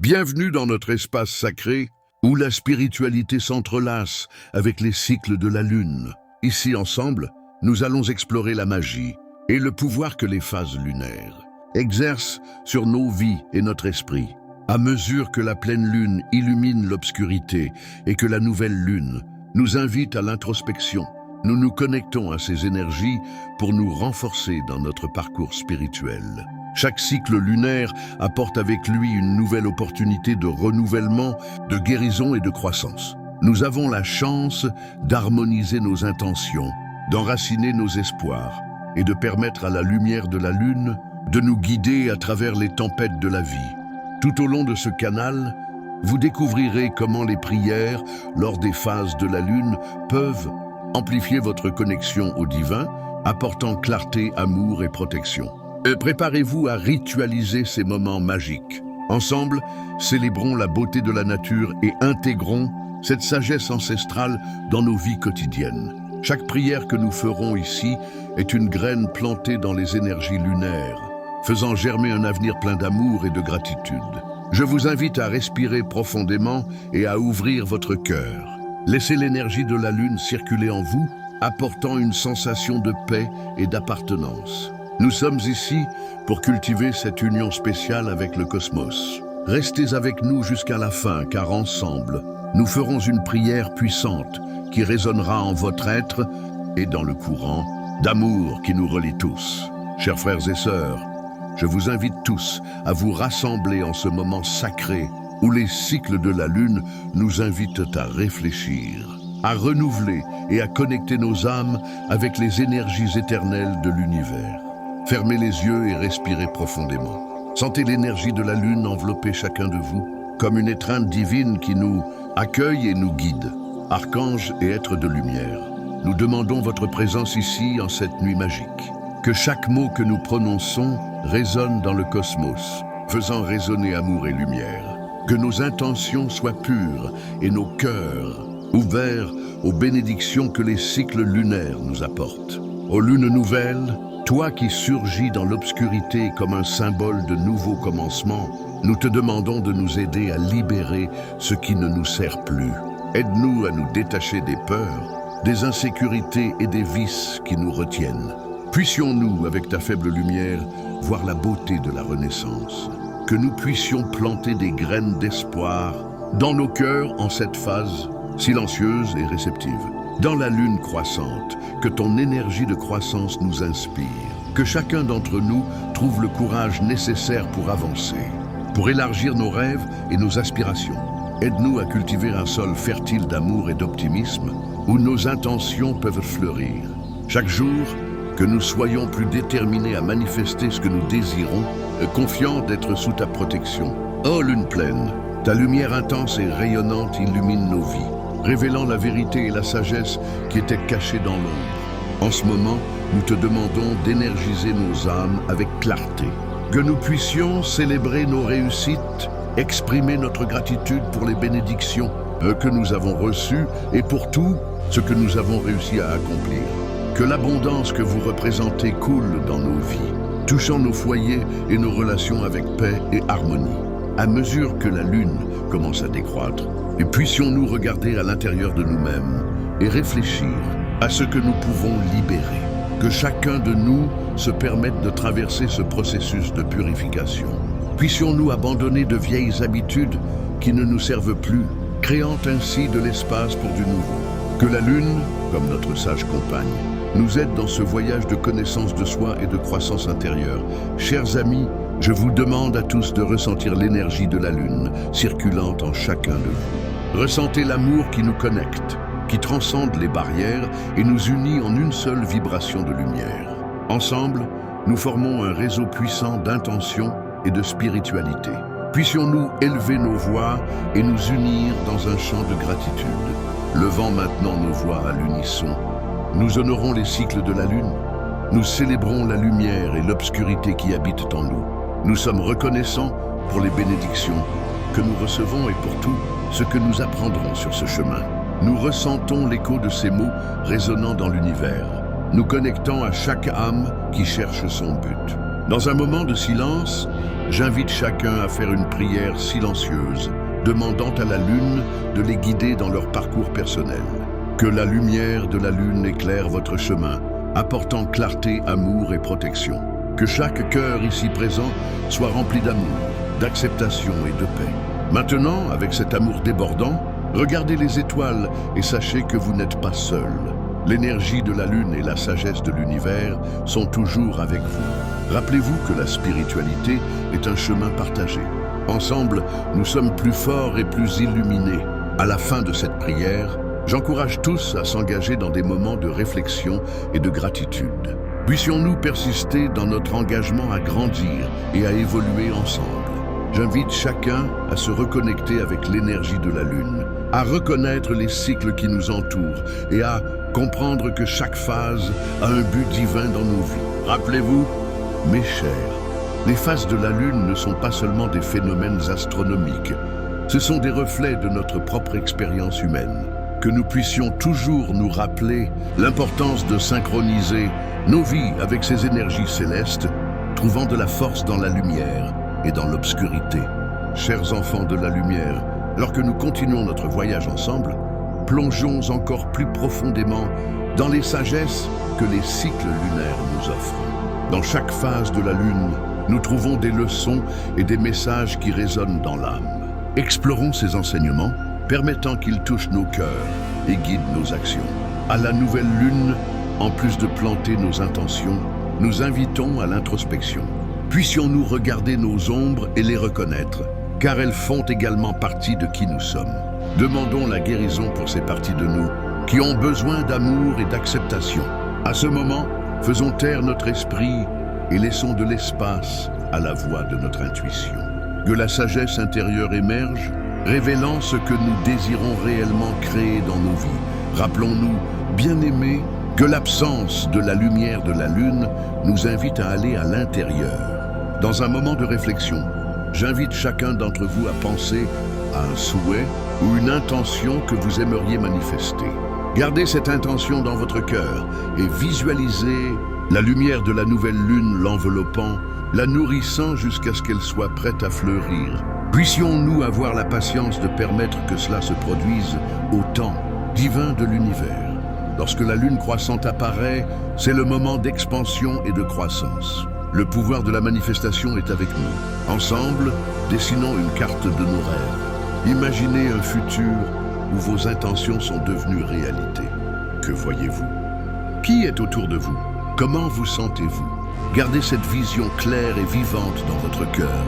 Bienvenue dans notre espace sacré où la spiritualité s'entrelace avec les cycles de la lune. Ici ensemble, nous allons explorer la magie et le pouvoir que les phases lunaires exercent sur nos vies et notre esprit. À mesure que la pleine lune illumine l'obscurité et que la nouvelle lune nous invite à l'introspection, nous nous connectons à ces énergies pour nous renforcer dans notre parcours spirituel. Chaque cycle lunaire apporte avec lui une nouvelle opportunité de renouvellement, de guérison et de croissance. Nous avons la chance d'harmoniser nos intentions, d'enraciner nos espoirs et de permettre à la lumière de la lune de nous guider à travers les tempêtes de la vie. Tout au long de ce canal, vous découvrirez comment les prières, lors des phases de la lune, peuvent amplifier votre connexion au divin, apportant clarté, amour et protection. Préparez-vous à ritualiser ces moments magiques. Ensemble, célébrons la beauté de la nature et intégrons cette sagesse ancestrale dans nos vies quotidiennes. Chaque prière que nous ferons ici est une graine plantée dans les énergies lunaires, faisant germer un avenir plein d'amour et de gratitude. Je vous invite à respirer profondément et à ouvrir votre cœur. Laissez l'énergie de la lune circuler en vous, apportant une sensation de paix et d'appartenance. Nous sommes ici pour cultiver cette union spéciale avec le cosmos. Restez avec nous jusqu'à la fin, car ensemble, nous ferons une prière puissante qui résonnera en votre être et dans le courant d'amour qui nous relie tous. Chers frères et sœurs, je vous invite tous à vous rassembler en ce moment sacré où les cycles de la lune nous invitent à réfléchir, à renouveler et à connecter nos âmes avec les énergies éternelles de l'univers. Fermez les yeux et respirez profondément. Sentez l'énergie de la lune envelopper chacun de vous, comme une étreinte divine qui nous accueille et nous guide. Archanges et êtres de lumière, nous demandons votre présence ici en cette nuit magique. Que chaque mot que nous prononçons résonne dans le cosmos, faisant résonner amour et lumière. Que nos intentions soient pures et nos cœurs ouverts aux bénédictions que les cycles lunaires nous apportent. Aux lunes nouvelles, toi qui surgis dans l'obscurité comme un symbole de nouveau commencement, nous te demandons de nous aider à libérer ce qui ne nous sert plus. Aide-nous à nous détacher des peurs, des insécurités et des vices qui nous retiennent. Puissions-nous, avec ta faible lumière, voir la beauté de la renaissance. Que nous puissions planter des graines d'espoir dans nos cœurs en cette phase silencieuse et réceptive. Dans la lune croissante, que ton énergie de croissance nous inspire. Que chacun d'entre nous trouve le courage nécessaire pour avancer, pour élargir nos rêves et nos aspirations. Aide-nous à cultiver un sol fertile d'amour et d'optimisme, où nos intentions peuvent fleurir. Chaque jour, que nous soyons plus déterminés à manifester ce que nous désirons, confiants d'être sous ta protection. Ô lune pleine, ta lumière intense et rayonnante illumine nos vies, révélant la vérité et la sagesse qui étaient cachées dans l'ombre. En ce moment, nous te demandons d'énergiser nos âmes avec clarté. Que nous puissions célébrer nos réussites, exprimer notre gratitude pour les bénédictions que nous avons reçues et pour tout ce que nous avons réussi à accomplir. Que l'abondance que vous représentez coule dans nos vies, touchant nos foyers et nos relations avec paix et harmonie. À mesure que la lune commence à décroître, et puissions-nous regarder à l'intérieur de nous-mêmes et réfléchir à ce que nous pouvons libérer. Que chacun de nous se permette de traverser ce processus de purification. Puissions-nous abandonner de vieilles habitudes qui ne nous servent plus, créant ainsi de l'espace pour du nouveau. Que la lune, comme notre sage compagne, nous aide dans ce voyage de connaissance de soi et de croissance intérieure. Chers amis, je vous demande à tous de ressentir l'énergie de la lune circulant en chacun de vous. Ressentez l'amour qui nous connecte, qui transcende les barrières et nous unit en une seule vibration de lumière. Ensemble, nous formons un réseau puissant d'intention et de spiritualité. Puissions-nous élever nos voix et nous unir dans un chant de gratitude. Levant maintenant nos voix à l'unisson, nous honorons les cycles de la lune. Nous célébrons la lumière et l'obscurité qui habitent en nous. Nous sommes reconnaissants pour les bénédictions que nous recevons et pour tout ce que nous apprendrons sur ce chemin. Nous ressentons l'écho de ces mots résonnant dans l'univers, nous connectant à chaque âme qui cherche son but. Dans un moment de silence, j'invite chacun à faire une prière silencieuse, demandant à la lune de les guider dans leur parcours personnel. Que la lumière de la lune éclaire votre chemin, apportant clarté, amour et protection. Que chaque cœur ici présent soit rempli d'amour, d'acceptation et de paix. Maintenant, avec cet amour débordant, regardez les étoiles et sachez que vous n'êtes pas seul. L'énergie de la lune et la sagesse de l'univers sont toujours avec vous. Rappelez-vous que la spiritualité est un chemin partagé. Ensemble, nous sommes plus forts et plus illuminés. À la fin de cette prière, j'encourage tous à s'engager dans des moments de réflexion et de gratitude. Puissions-nous persister dans notre engagement à grandir et à évoluer ensemble. J'invite chacun à se reconnecter avec l'énergie de la Lune, à reconnaître les cycles qui nous entourent et à comprendre que chaque phase a un but divin dans nos vies. Rappelez-vous, mes chers, les phases de la Lune ne sont pas seulement des phénomènes astronomiques, ce sont des reflets de notre propre expérience humaine. Que nous puissions toujours nous rappeler l'importance de synchroniser nos vies avec ces énergies célestes, trouvant de la force dans la lumière et dans l'obscurité. Chers enfants de la lumière, alors que nous continuons notre voyage ensemble, plongeons encore plus profondément dans les sagesses que les cycles lunaires nous offrent. Dans chaque phase de la Lune, nous trouvons des leçons et des messages qui résonnent dans l'âme. Explorons ces enseignements, permettant qu'ils touchent nos cœurs et guident nos actions. À la nouvelle Lune, en plus de planter nos intentions, nous invitons à l'introspection. Puissions-nous regarder nos ombres et les reconnaître, car elles font également partie de qui nous sommes. Demandons la guérison pour ces parties de nous qui ont besoin d'amour et d'acceptation. À ce moment, faisons taire notre esprit et laissons de l'espace à la voix de notre intuition. Que la sagesse intérieure émerge, révélant ce que nous désirons réellement créer dans nos vies. Rappelons-nous, bien-aimés, que l'absence de la lumière de la Lune nous invite à aller à l'intérieur. Dans un moment de réflexion, j'invite chacun d'entre vous à penser à un souhait ou une intention que vous aimeriez manifester. Gardez cette intention dans votre cœur et visualisez la lumière de la nouvelle Lune l'enveloppant, la nourrissant jusqu'à ce qu'elle soit prête à fleurir. Puissions-nous avoir la patience de permettre que cela se produise au temps divin de l'univers. Lorsque la lune croissante apparaît, c'est le moment d'expansion et de croissance. Le pouvoir de la manifestation est avec nous. Ensemble, dessinons une carte de nos rêves. Imaginez un futur où vos intentions sont devenues réalité. Que voyez-vous? Qui est autour de vous? Comment vous sentez-vous? Gardez cette vision claire et vivante dans votre cœur,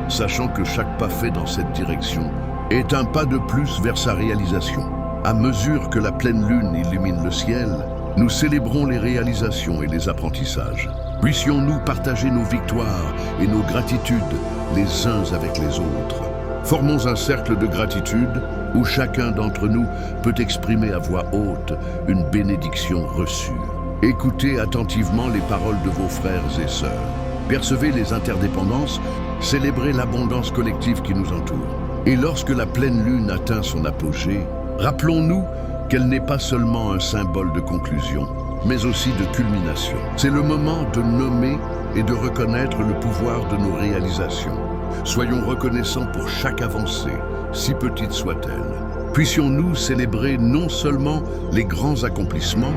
sachant que chaque pas fait dans cette direction est un pas de plus vers sa réalisation. À mesure que la pleine lune illumine le ciel, nous célébrons les réalisations et les apprentissages. Puissions-nous partager nos victoires et nos gratitudes les uns avec les autres. Formons un cercle de gratitude où chacun d'entre nous peut exprimer à voix haute une bénédiction reçue. Écoutez attentivement les paroles de vos frères et sœurs. Percevez les interdépendances, célébrez l'abondance collective qui nous entoure. Et lorsque la pleine lune atteint son apogée, rappelons-nous qu'elle n'est pas seulement un symbole de conclusion, mais aussi de culmination. C'est le moment de nommer et de reconnaître le pouvoir de nos réalisations. Soyons reconnaissants pour chaque avancée, si petite soit-elle. Puissions-nous célébrer non seulement les grands accomplissements,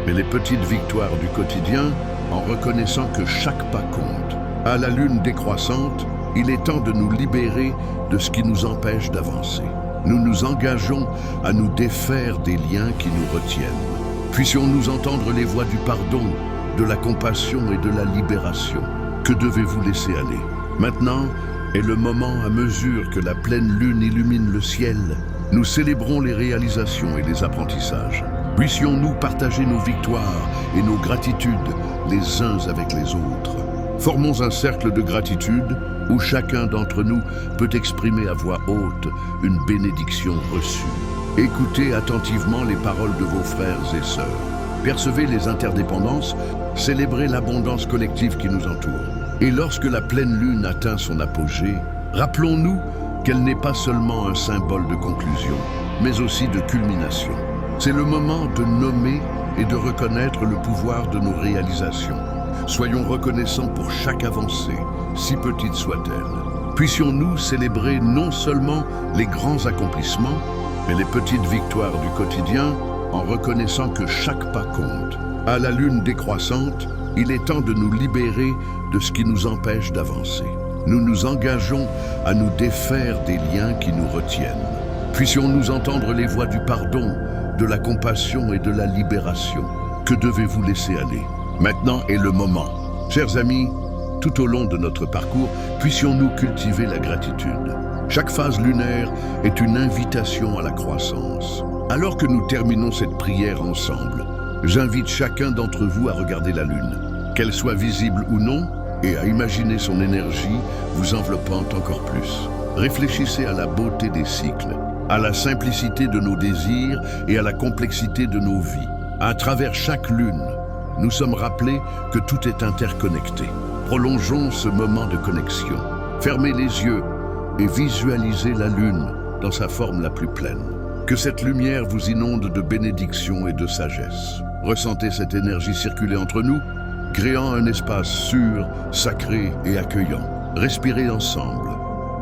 mais les petites victoires du quotidien en reconnaissant que chaque pas compte. À la lune décroissante, il est temps de nous libérer de ce qui nous empêche d'avancer. Nous nous engageons à nous défaire des liens qui nous retiennent. Puissions-nous entendre les voix du pardon, de la compassion et de la libération. Que devez-vous laisser aller? Maintenant est le moment à mesure que la pleine lune illumine le ciel. Nous célébrons les réalisations et les apprentissages. Puissions-nous partager nos victoires et nos gratitudes les uns avec les autres. Formons un cercle de gratitude où chacun d'entre nous peut exprimer à voix haute une bénédiction reçue. Écoutez attentivement les paroles de vos frères et sœurs. Percevez les interdépendances, célébrez l'abondance collective qui nous entoure. Et lorsque la pleine lune atteint son apogée, rappelons-nous qu'elle n'est pas seulement un symbole de conclusion, mais aussi de culmination. C'est le moment de nommer et de reconnaître le pouvoir de nos réalisations. Soyons reconnaissants pour chaque avancée, si petite soit-elle. Puissions-nous célébrer non seulement les grands accomplissements, mais les petites victoires du quotidien, en reconnaissant que chaque pas compte. À la lune décroissante, il est temps de nous libérer de ce qui nous empêche d'avancer. Nous nous engageons à nous défaire des liens qui nous retiennent. Puissions-nous entendre les voix du pardon, de la compassion et de la libération. Que devez-vous laisser aller? Maintenant est le moment. Chers amis, tout au long de notre parcours, puissions-nous cultiver la gratitude. Chaque phase lunaire est une invitation à la croissance. Alors que nous terminons cette prière ensemble, j'invite chacun d'entre vous à regarder la lune, qu'elle soit visible ou non, et à imaginer son énergie vous enveloppant encore plus. Réfléchissez à la beauté des cycles, à la simplicité de nos désirs et à la complexité de nos vies. À travers chaque lune, nous sommes rappelés que tout est interconnecté. Prolongeons ce moment de connexion. Fermez les yeux et visualisez la lune dans sa forme la plus pleine. Que cette lumière vous inonde de bénédictions et de sagesse. Ressentez cette énergie circuler entre nous, créant un espace sûr, sacré et accueillant. Respirez ensemble,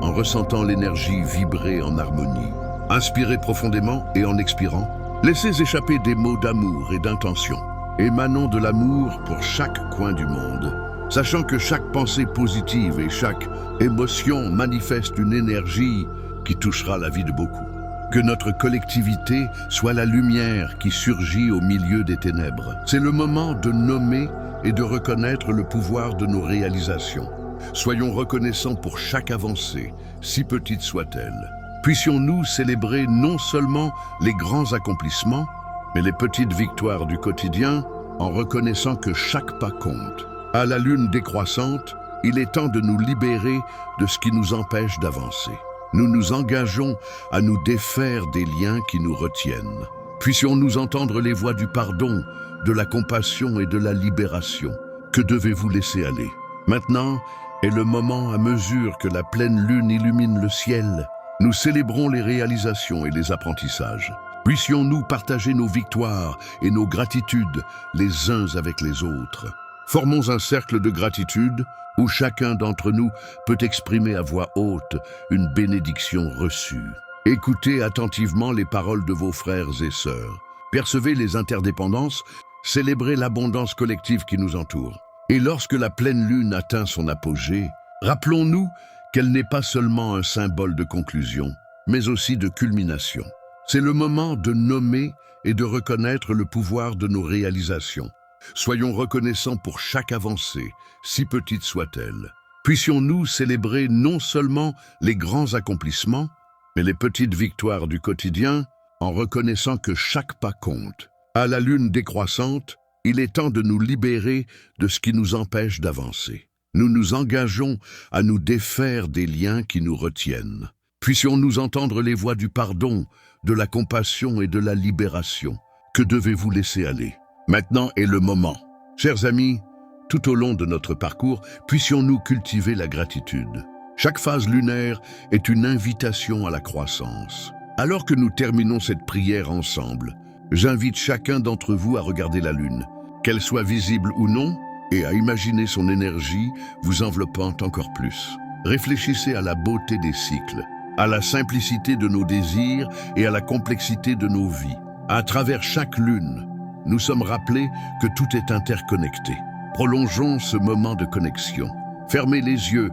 en ressentant l'énergie vibrer en harmonie. Inspirez profondément et en expirant, laissez échapper des mots d'amour et d'intention. Émanons de l'amour pour chaque coin du monde, sachant que chaque pensée positive et chaque émotion manifeste une énergie qui touchera la vie de beaucoup. Que notre collectivité soit la lumière qui surgit au milieu des ténèbres. C'est le moment de nommer et de reconnaître le pouvoir de nos réalisations. Soyons reconnaissants pour chaque avancée, si petite soit-elle. Puissions-nous célébrer non seulement les grands accomplissements, mais les petites victoires du quotidien, en reconnaissant que chaque pas compte. À la lune décroissante, il est temps de nous libérer de ce qui nous empêche d'avancer. Nous nous engageons à nous défaire des liens qui nous retiennent. Puissions-nous entendre les voix du pardon, de la compassion et de la libération. Que devez-vous laisser aller? Maintenant est le moment à mesure que la pleine lune illumine le ciel. Nous célébrons les réalisations et les apprentissages. Puissions-nous partager nos victoires et nos gratitudes les uns avec les autres. Formons un cercle de gratitude où chacun d'entre nous peut exprimer à voix haute une bénédiction reçue. Écoutez attentivement les paroles de vos frères et sœurs. Percevez les interdépendances, célébrez l'abondance collective qui nous entoure. Et lorsque la pleine lune atteint son apogée, rappelons-nous qu'elle n'est pas seulement un symbole de conclusion, mais aussi de culmination. C'est le moment de nommer et de reconnaître le pouvoir de nos réalisations. Soyons reconnaissants pour chaque avancée, si petite soit-elle. Puissions-nous célébrer non seulement les grands accomplissements, mais les petites victoires du quotidien, en reconnaissant que chaque pas compte. À la lune décroissante, il est temps de nous libérer de ce qui nous empêche d'avancer. Nous nous engageons à nous défaire des liens qui nous retiennent. Puissions-nous entendre les voix du pardon, de la compassion et de la libération. Que devez-vous laisser aller? Maintenant est le moment. Chers amis, tout au long de notre parcours, puissions-nous cultiver la gratitude. Chaque phase lunaire est une invitation à la croissance. Alors que nous terminons cette prière ensemble, j'invite chacun d'entre vous à regarder la lune, qu'elle soit visible ou non, et à imaginer son énergie vous enveloppant encore plus. Réfléchissez à la beauté des cycles, à la simplicité de nos désirs et à la complexité de nos vies. À travers chaque lune, nous sommes rappelés que tout est interconnecté. Prolongeons ce moment de connexion. Fermez les yeux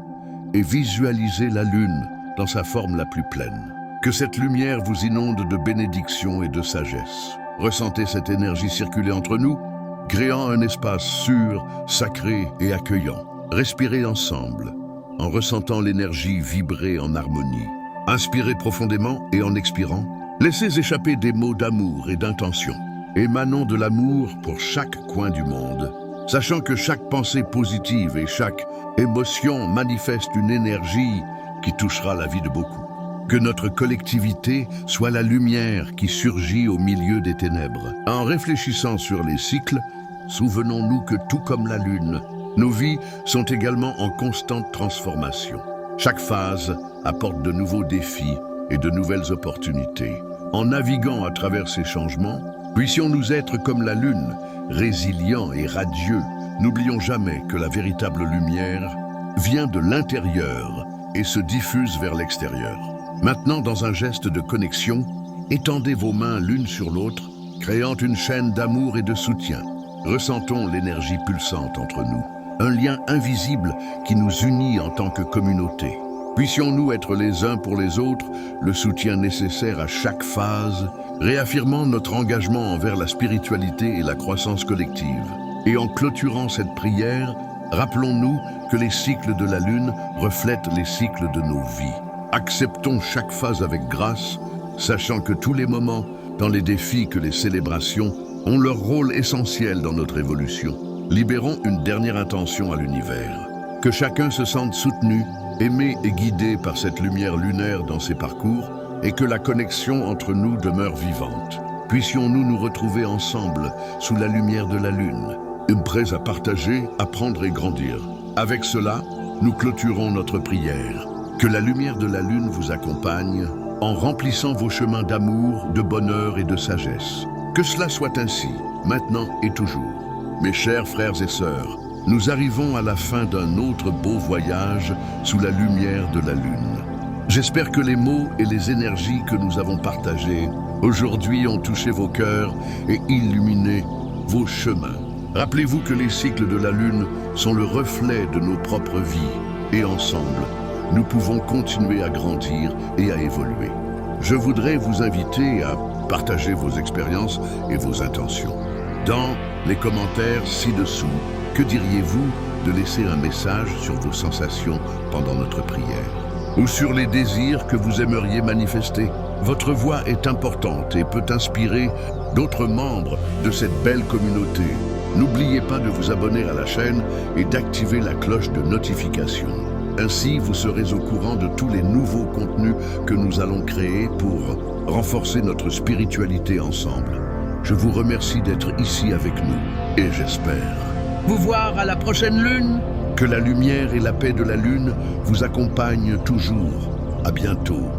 et visualisez la lune dans sa forme la plus pleine. Que cette lumière vous inonde de bénédictions et de sagesse. Ressentez cette énergie circuler entre nous, créant un espace sûr, sacré et accueillant. Respirez ensemble, en ressentant l'énergie vibrer en harmonie. Inspirez profondément et en expirant, laissez échapper des mots d'amour et d'intention. Émanons de l'amour pour chaque coin du monde, sachant que chaque pensée positive et chaque émotion manifeste une énergie qui touchera la vie de beaucoup. Que notre collectivité soit la lumière qui surgit au milieu des ténèbres. En réfléchissant sur les cycles, souvenons-nous que tout comme la lune, nos vies sont également en constante transformation. Chaque phase apporte de nouveaux défis et de nouvelles opportunités. En naviguant à travers ces changements, puissions-nous être comme la lune, résilients et radieux, N'oublions jamais que la véritable lumière vient de l'intérieur et se diffuse vers l'extérieur. Maintenant, dans un geste de connexion, étendez vos mains l'une sur l'autre, créant une chaîne d'amour et de soutien. Ressentons l'énergie pulsante entre nous, un lien invisible qui nous unit en tant que communauté. Puissions-nous être les uns pour les autres le soutien nécessaire à chaque phase, réaffirmant notre engagement envers la spiritualité et la croissance collective. Et en clôturant cette prière, rappelons-nous que les cycles de la Lune reflètent les cycles de nos vies. Acceptons chaque phase avec grâce, sachant que tous les moments, tant les défis que les célébrations, ont leur rôle essentiel dans notre évolution. Libérons une dernière intention à l'univers. Que chacun se sente soutenu, aimé et guidé par cette lumière lunaire dans ses parcours, et que la connexion entre nous demeure vivante. Puissions-nous nous retrouver ensemble sous la lumière de la Lune, prêts à partager, apprendre et grandir. Avec cela, nous clôturons notre prière. Que la lumière de la Lune vous accompagne en remplissant vos chemins d'amour, de bonheur et de sagesse. Que cela soit ainsi, maintenant et toujours. Mes chers frères et sœurs, nous arrivons à la fin d'un autre beau voyage sous la lumière de la Lune. J'espère que les mots et les énergies que nous avons partagées aujourd'hui ont touché vos cœurs et illuminé vos chemins. Rappelez-vous que les cycles de la Lune sont le reflet de nos propres vies et ensemble, nous pouvons continuer à grandir et à évoluer. Je voudrais vous inviter à partager vos expériences et vos intentions. Dans les commentaires ci-dessous, que diriez-vous de laisser un message sur vos sensations pendant notre prière? Ou sur les désirs que vous aimeriez manifester? Votre voix est importante et peut inspirer d'autres membres de cette belle communauté. N'oubliez pas de vous abonner à la chaîne et d'activer la cloche de notification. Ainsi, vous serez au courant de tous les nouveaux contenus que nous allons créer pour renforcer notre spiritualité ensemble. Je vous remercie d'être ici avec nous et j'espère vous voir à la prochaine lune. Que la lumière et la paix de la Lune vous accompagnent toujours. À bientôt.